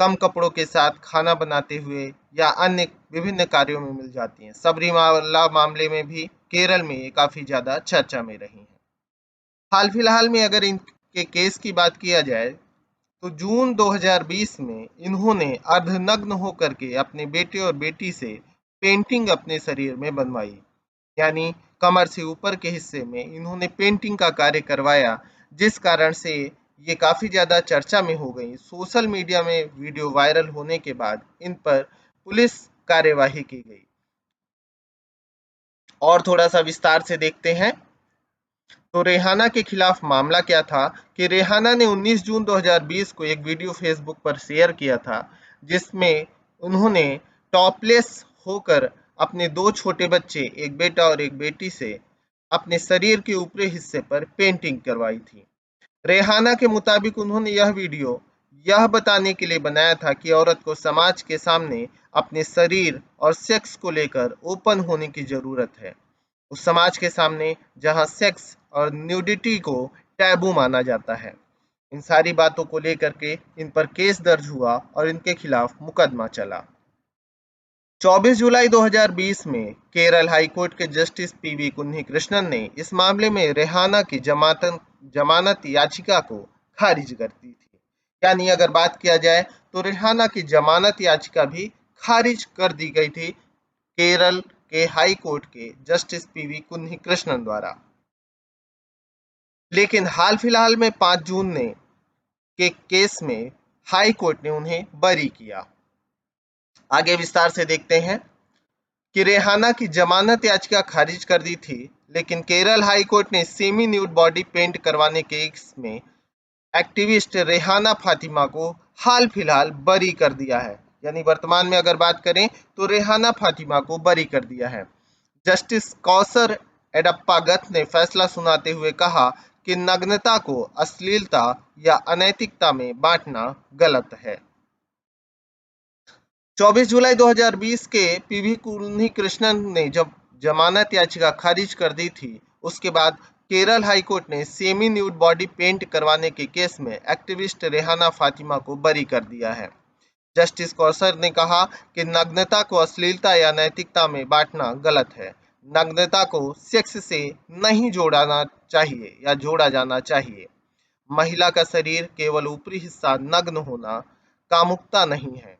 कम कपड़ों के साथ खाना बनाते हुए या अन्य विभिन्न कार्यों में मिल जाती हैं। सबरीमाला मामले में भी केरल में ये काफी ज्यादा चर्चा में रही हैं। हाल फिलहाल में अगर इनके केस की बात किया जाए तो जून 2020 में इन्होंने अर्धनग्न होकर के अपने बेटे और बेटी से पेंटिंग अपने शरीर में बनवाई, यानी कमर से ऊपर के हिस्से में इन्होंने पेंटिंग का कार्य करवाया, जिस कारण से ये काफी ज्यादा चर्चा में हो गई। सोशल मीडिया में वीडियो वायरल होने के बाद इन पर पुलिस कार्यवाही की गई। और थोड़ा सा विस्तार से देखते हैं तो रेहाना के खिलाफ मामला क्या था कि रेहाना ने 19 जून 2020 को एक वीडियो फेसबुक पर शेयर किया था, जिसमें उन्होंने टॉपलेस होकर अपने दो छोटे बच्चे, एक बेटा और एक बेटी से अपने शरीर के ऊपरी हिस्से पर पेंटिंग करवाई थी। रेहाना के मुताबिक उन्होंने यह वीडियो यह बताने के लिए बनाया था कि औरत को समाज के सामने अपने शरीर और सेक्स को लेकर ओपन होने की जरूरत है, उस समाज के सामने जहां सेक्स और न्यूडिटी को टैबू माना जाता है। इन सारी बातों को लेकर के इन पर केस दर्ज हुआ और इनके खिलाफ मुकदमा चला। 24 जुलाई 2020 में केरल हाईकोर्ट के जस्टिस पीवी कुन्हीकृष्णन ने इस मामले में रेहाना की जमानत याचिका को खारिज कर दी थी। यानी अगर बात किया जाए तो रेहाना की जमानत याचिका भी खारिज कर दी गई थी केरल के हाई कोर्ट के जस्टिस पीवी कुन्हीकृष्णन द्वारा। लेकिन हाल फिलहाल में 5 जून ने के केस में हाई कोर्ट ने उन्हें बरी किया। आगे विस्तार से देखते हैं कि रेहाना की जमानत याचिका खारिज कर दी थी, लेकिन केरल हाई कोर्ट ने सेमी न्यूड बॉडी पेंट करवाने केस में एक्टिविस्ट रेहाना फातिमा को हाल फिलहाल बरी कर दिया है। यानी वर्तमान में अगर बात करें तो रेहाना फातिमा को बरी कर दिया है। जस्टिस कौसर एडप्पागत ने फैसला सुनाते हुए कहा कि नग्नता को अश्लीलता या अनैतिकता में बांटना गलत है। 24 जुलाई 2020 के पीवी कुन्हीकृष्णन ने जब जमानत याचिका खारिज कर दी थी, उसके बाद केरल हाईकोर्ट ने सेमी न्यूड बॉडी पेंट करवाने के केस में एक्टिविस्ट रेहाना फातिमा को बरी कर दिया है। जस्टिस कौसर ने कहा कि नग्नता को अश्लीलता या नैतिकता में बांटना गलत है। नग्नता को सेक्स से नहीं जोड़ना चाहिए या जोड़ा जाना चाहिए। महिला का शरीर केवल ऊपरी हिस्सा नग्न होना कामुकता नहीं है।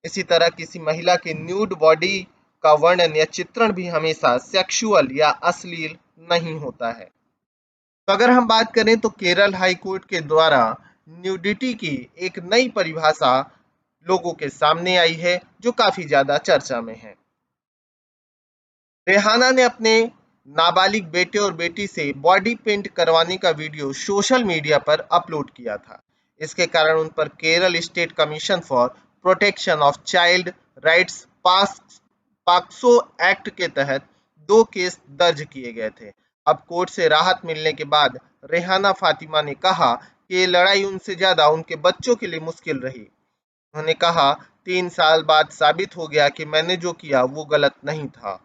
इसी तरह किसी महिला की न्यूड बॉडी का वर्णन या चित्रण भी हमेशा सेक्सुअल या अश्लील नहीं होता है। तो अगर हम बात करें तो केरल हाई कोर्ट के द्वारा न्यूडिटी की एक नई परिभाषा लोगों के सामने आई है, जो काफी ज्यादा चर्चा में है। रेहाना ने अपने नाबालिग बेटे और बेटी से बॉडी पेंट करवाने का वीडियो सोशल मीडिया पर अपलोड किया था। इसके कारण उन पर Kerala state commission for protection of child rights POCSO act के तहत 2 केस दर्ज किए गए थे। अब कोर्ट से राहत मिलने के बाद रेहाना फातिमा ने कहा कि ये लड़ाई उनसे ज्यादा उनके बच्चों के लिए मुश्किल रही। उन्होंने कहा 3 साल बाद साबित हो गया कि मैंने जो किया वो गलत नहीं था।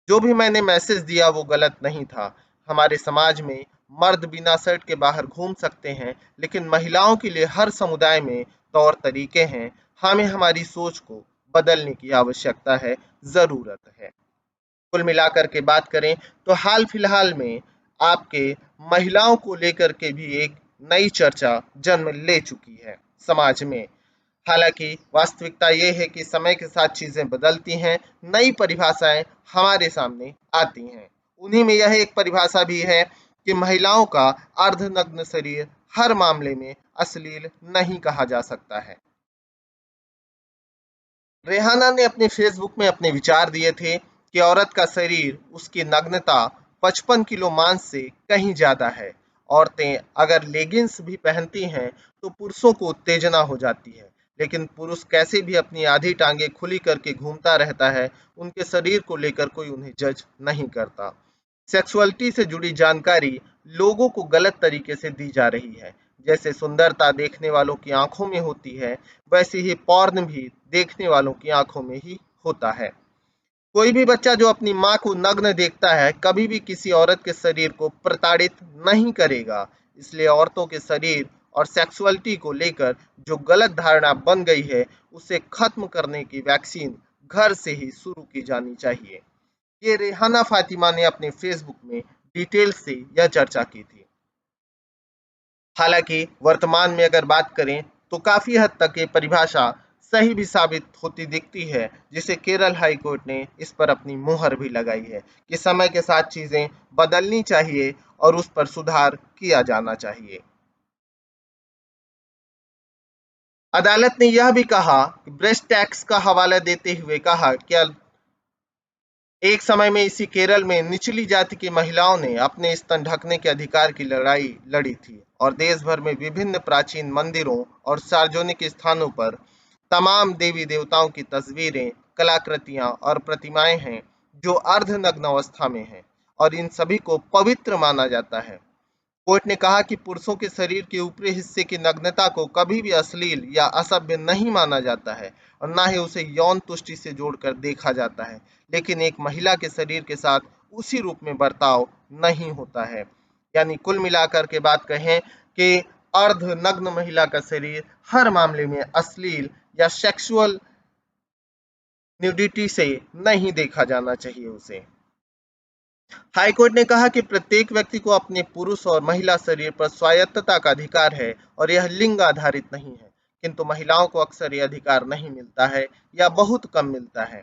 जो भी मैंने मैसेज दिया वो गलत नहीं था। हमारे समाज में मर्द बिना शर्ट के बाहर घूम सकते हैं, लेकिन महिलाओं के लिए हर समुदाय में तौर तरीके हैं। हमें हमारी सोच को बदलने की आवश्यकता है, जरूरत है। कुल मिलाकर के बात करें तो हाल फिलहाल में आपके महिलाओं को लेकर के भी एक नई चर्चा जन्म ले चुकी है समाज में। हालांकि वास्तविकता ये है कि समय के साथ चीजें बदलती हैं, नई परिभाषाएं हमारे सामने आती हैं। उन्हीं में यह एक परिभाषा भी है कि महिलाओं का अर्धनग्न शरीर हर मामले में अश्लील नहीं कहा जा सकता है। रेहाना ने अपने फेसबुक में अपने विचार दिए थे कि औरत का शरीर, उसकी नग्नता 55 किलो मांस से कहीं ज्यादा है। औरतें अगर लेगिंग्स भी पहनती हैं तो पुरुषों को उत्तेजना हो जाती है, लेकिन पुरुष कैसे भी अपनी आधी टांगे खुली करके घूमता रहता है, उनके शरीर को लेकर कोई उन्हें जज नहीं करता। सेक्सुअलिटी से जुड़ी जानकारी लोगों को गलत तरीके से दी जा रही है। जैसे सुंदरता देखने वालों की आंखों में होती है, वैसे ही पॉर्न भी देखने वालों की आंखों में ही होता है। कोई भी बच्चा जो अपनी माँ को नग्न देखता है, कभी भी किसी औरत के शरीर को प्रताड़ित नहीं करेगा। इसलिए औरतों के शरीर और सेक्सुअलिटी को लेकर जो गलत धारणा बन गई है उसे खत्म करने की वैक्सीन घर से ही शुरू की जानी चाहिए। ये रेहाना फातिमा ने अपने फेसबुक में डिटेल से यह चर्चा की थी। हालांकि वर्तमान में अगर बात करें तो काफी हद तक ये परिभाषा सही भी साबित होती दिखती है, जिसे केरल हाई कोर्ट ने इस पर अपनी मुहर भी लगाई है कि समय के साथ चीजें बदलनी चाहिए और उस पर सुधार किया जाना चाहिए। अदालत ने यह भी कहा कि ब्रेस्ट टैक्स का हवाला देते हुए कहा कि एक समय में इसी केरल में निचली जाति की महिलाओं ने अपने स्तन ढकने के अधिकार की लड़ाई लड़ी थी और देश भर में विभिन्न प्राचीन मंदिरों और सार्वजनिक स्थानों पर तमाम देवी देवताओं की तस्वीरें, कलाकृतियां और प्रतिमाएं हैं जो अर्धनग्न अवस्था में हैं और इन सभी को पवित्र माना जाता है। कोर्ट ने कहा कि पुरुषों के शरीर के ऊपरी हिस्से की नग्नता को कभी भी अश्लील या असभ्य नहीं माना जाता है और ना ही उसे यौन तुष्टि से जोड़कर देखा जाता है, लेकिन एक महिला के शरीर के साथ उसी रूप में बर्ताव नहीं होता है। यानी कुल मिलाकर के बात कहें कि अर्धनग्न महिला का शरीर हर मामले में अश्लील या सेक्सुअल न्यूडिटी से नहीं देखा जाना चाहिए उसे। हाईकोर्ट ने कहा कि प्रत्येक व्यक्ति को अपने पुरुष और महिला शरीर पर स्वायत्तता का अधिकार है और यह लिंग आधारित नहीं है, किंतु महिलाओं को अक्सर यह अधिकार नहीं मिलता है या बहुत कम मिलता है।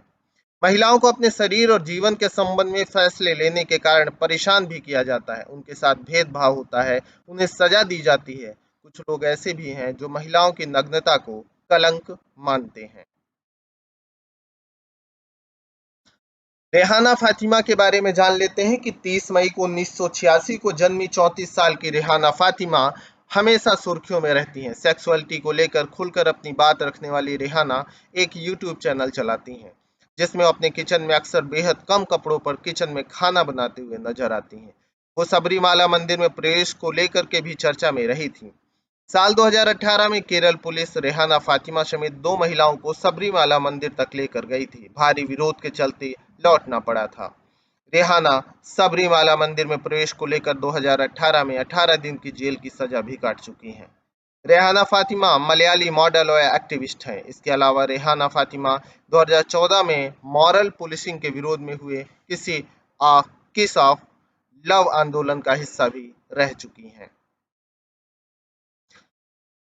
महिलाओं को अपने शरीर और जीवन के संबंध में फैसले लेने के कारण परेशान भी किया जाता है, उनके साथ भेदभाव होता है, उन्हें सजा दी जाती है। कुछ लोग ऐसे भी हैं जो महिलाओं की नग्नता को कलंक मानते हैं। रेहाना फातिमा के बारे में जान लेते हैं कि 30 मई को 1986 को जन्मी 34 साल की रेहाना फातिमा हमेशा सुर्खियों में रहती हैं। सेक्सुअलिटी को लेकर खुलकर अपनी बात रखने वाली रेहाना एक यूट्यूब चैनल चलाती हैं, जिसमें वो अपने किचन में अक्सर बेहद कम कपड़ों पर किचन में खाना बनाते हुए नजर आती हैं। वो सबरीमाला मंदिर में प्रवेश को लेकर के भी चर्चा में रही थी। साल 2018 में केरल पुलिस रेहाना फातिमा समेत 2 महिलाओं को सबरीमाला मंदिर तक लेकर गई थी। भारी विरोध के चलते लौटना पड़ा था। रेहाना सबरीमाला मंदिर में प्रवेश को लेकर 2018 में 18 दिन की जेल की सजा भी काट चुकी हैं। रेहाना फातिमा मलयाली मॉडल और एक्टिविस्ट हैं। इसके अलावा रेहाना फातिमा 2014 में मॉरल पुलिसिंग के विरोध में हुए किसी किस ऑफ लव आंदोलन का हिस्सा भी रह चुकी हैं।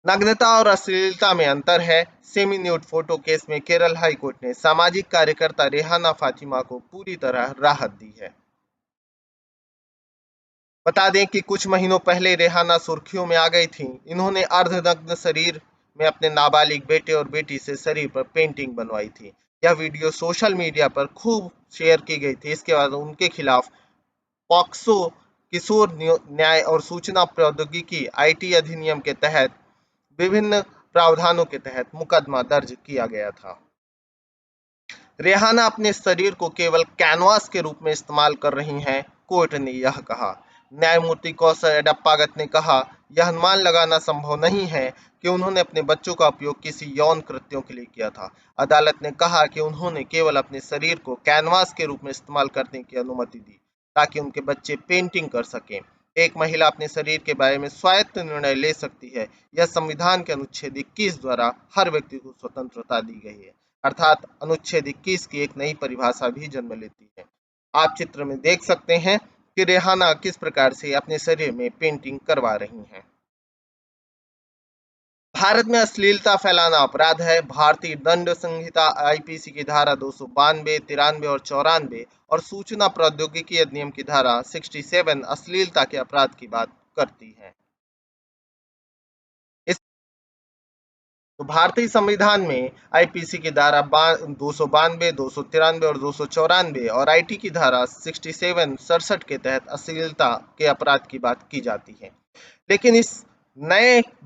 नग्नता और अश्लीलता में अंतर है। सेमी न्यूड फोटो केस में केरल हाई कोर्ट ने सामाजिक कार्यकर्ता रेहाना फातिमा को पूरी तरह राहत दी है। बता दें कि कुछ महीनों पहले रेहाना सुर्खियों में आ गई थी। इन्होंने अर्धनग्न शरीर में अपने नाबालिग बेटे और बेटी से शरीर पर पेंटिंग बनवाई थी। यह वीडियो सोशल मीडिया पर खूब शेयर की गई थी। इसके बाद उनके खिलाफ पॉक्सो किशोर न्याय और सूचना प्रौद्योगिकी आईटी अधिनियम के तहत विभिन्न प्रावधानों के तहत मुकदमा दर्ज किया गया था। रेहाना अपने शरीर को केवल कैनवास के रूप में इस्तेमाल कर रही हैं, कोर्ट ने यह कहा। न्यायमूर्ति कौशल एडप्पागत ने कहा, यह अनुमान लगाना संभव नहीं है कि उन्होंने अपने बच्चों का उपयोग किसी यौन कृत्यों के लिए किया था। अदालत ने कहा कि उन्होंने केवल अपने शरीर को कैनवास के रूप में इस्तेमाल करने की अनुमति दी ताकि उनके बच्चे पेंटिंग कर सकें। एक महिला अपने शरीर के बारे में स्वायत्त निर्णय ले सकती है। यह संविधान के अनुच्छेद 21 द्वारा हर व्यक्ति को स्वतंत्रता दी गई है, अर्थात अनुच्छेद 21 की एक नई परिभाषा भी जन्म लेती है। आप चित्र में देख सकते हैं कि रेहाना किस प्रकार से अपने शरीर में पेंटिंग करवा रही हैं। भारत में अश्लीलता फैलाना अपराध है। भारतीय दंड संहिता आईपीसी की धारा 292, 93 और 94 और सूचना प्रौद्योगिकी अधिनियम की धारा 67 अश्लीलता के अपराध की बात करती है। इस तो भारतीय संविधान में आईपीसी की धारा 292, 293 और 294 और आईटी की धारा 67 के तहत अश्लीलता के अपराध की बात की जाती है। लेकिन इस नए